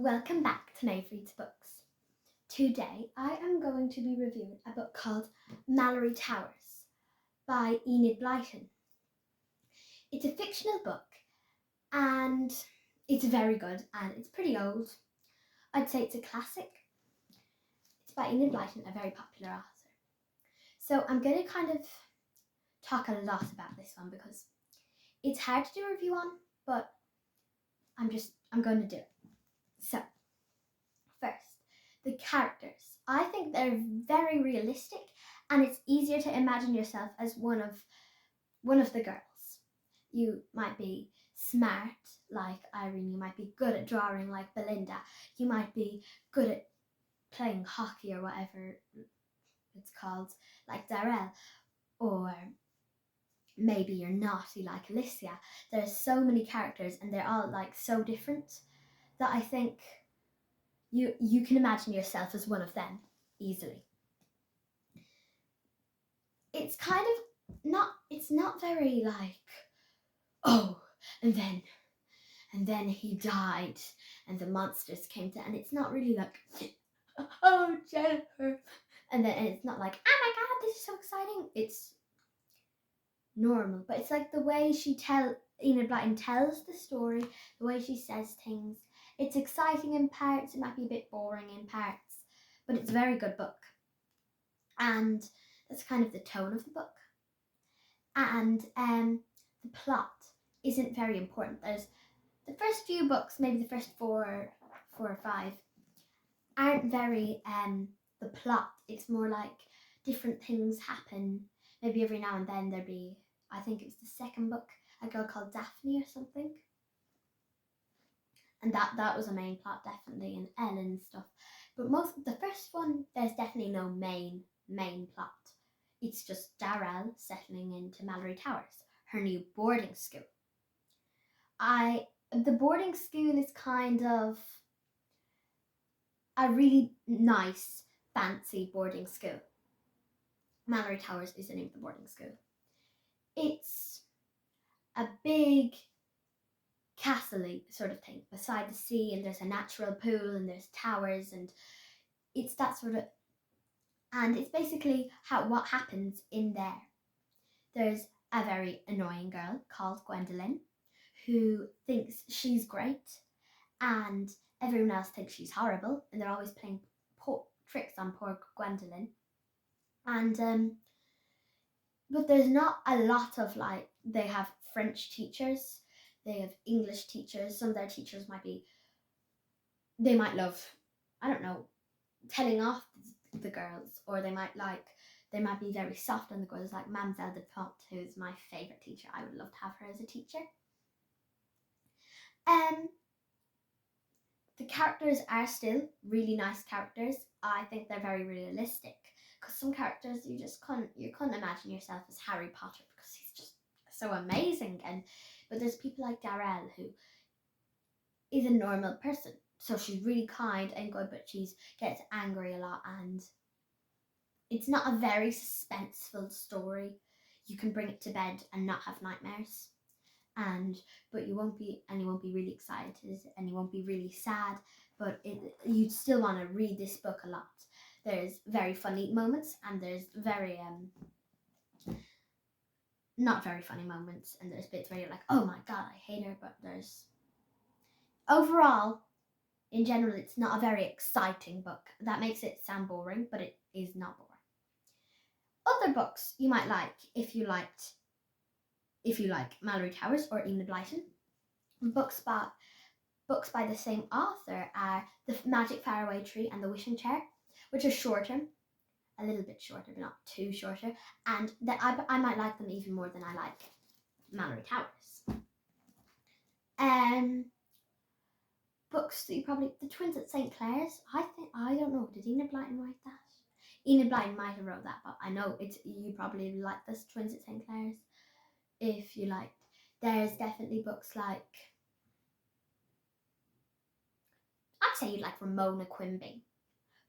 Welcome back to Maeve Reads Books. Today I am going to be reviewing a book called Malory Towers by Enid Blyton. It's a fictional book and it's very good and it's pretty old. I'd say it's a classic. It's by Enid Blyton, a very popular author. So I'm going to kind of talk a lot about this one because it's hard to do a review on, but I'm going to do it. So, first, the characters. I think they're very realistic and it's easier to imagine yourself as one of the girls. You might be smart like Irene, you might be good at drawing like Belinda, you might be good at playing hockey or whatever it's called like Darrell, or maybe you're naughty like Alicia. There's so many characters and they're all like so different that I think you can imagine yourself as one of them easily. It's kind of it's not very like, oh, and then he died and the monsters came to, and it's not really like, oh, Jennifer, and it's not like, oh my god, this is so exciting. It's normal, but it's like the way Enid Blyton tells the story, the way she says things. It's exciting in parts, it might be a bit boring in parts, but it's a very good book. And that's kind of the tone of the book. And the plot isn't very important. There's the first few books, maybe the first four or five, aren't very the plot. It's more like different things happen. Maybe every now and then there'd be, I think it was the second book, a girl called Daphne or something. And that was a main plot, definitely, and Ellen and stuff. But the first one, there's definitely no main plot. It's just Darrell settling into Malory Towers, her new boarding school. The boarding school is kind of a really nice, fancy boarding school. Malory Towers is the name of the boarding school. It's a big castle-y sort of thing beside the sea, and there's a natural pool and there's towers, and it's that sort of, and it's basically what happens in there. There's a very annoying girl called Gwendolyn who thinks she's great and everyone else thinks she's horrible, and they're always playing tricks on poor Gwendolyn. And but there's not a lot of, like, they have French teachers, they have English teachers. Some of their teachers they might love, I don't know, telling off the girls, or they might be very soft on the girls, like Mademoiselle de Pont, who's my favourite teacher. I would love to have her as a teacher. The characters are still really nice characters. I think they're very realistic, because some characters you couldn't imagine yourself as Harry Potter because he's just so amazing, but there's people like Darrell who is a normal person, so she's really kind and good, but she gets angry a lot, and it's not a very suspenseful story. You can bring it to bed and not have nightmares, but you won't be really excited, and you won't be really sad, but you'd still want to read this book a lot. There's very funny moments, and there's very not very funny moments, and there's bits where you're like, oh my god, I hate her, but there's overall, in general, it's not a very exciting book. That makes it sound boring, but it is not boring. Other books you might like, if you like Malory Towers or Enid Blyton, books by the same author are The Magic Faraway Tree and The Wishing Chair, which are shorter, a little bit shorter, but not too shorter, and I might like them even more than I like Malory Towers. Books that The Twins at St. Clair's, I don't know, did Enid Blyton write that? Enid Blyton might have wrote that, but I know you probably like this Twins at St. Clair's. If you liked, there's definitely books like, I'd say you'd like Ramona Quimby,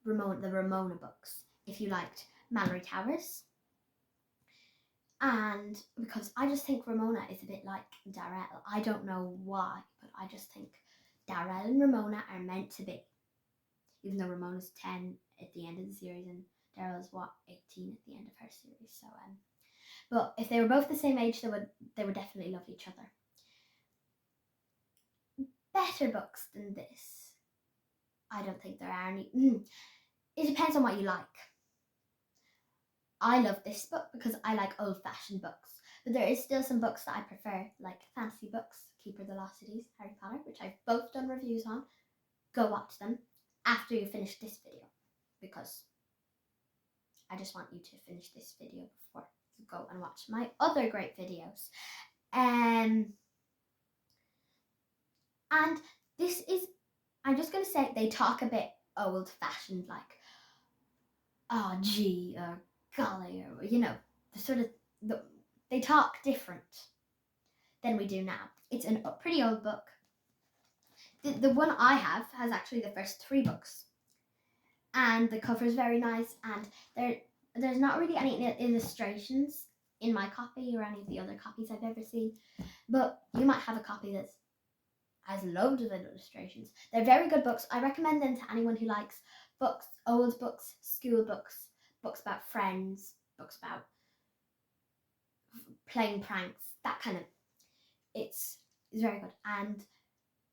the Ramona books, if you liked Malory Towers. And because I just think Ramona is a bit like Darrell. I don't know why, but I just think Darrell and Ramona are meant to be. Even though Ramona's 10 at the end of the series and Darrell's 18 at the end of her series. So but if they were both the same age, they would definitely love each other. Better books than this, I don't think there are any. It depends on what you like. I love this book because I like old-fashioned books, but there is still some books that I prefer, like fantasy books, Keeper of the Lost Cities, Harry Potter, which I've both done reviews on. Go watch them after you finish this video, because I just want you to finish this video before you go and watch my other great videos. And this is, I'm just going to say, they talk a bit old-fashioned, like, oh gee, or golly, or, you know, they talk different than we do now. It's a pretty old book. The one I have has actually the first 3 books, and the cover is very nice, and there's not really any illustrations in my copy or any of the other copies I've ever seen, but you might have a copy that has loads of illustrations. They're very good books. I recommend them to anyone who likes books, old books, school books, books about friends, books about playing pranks, that kind of. It's very good. And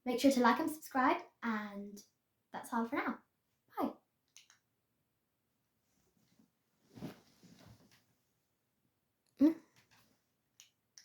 make sure to like and subscribe, and that's all for now.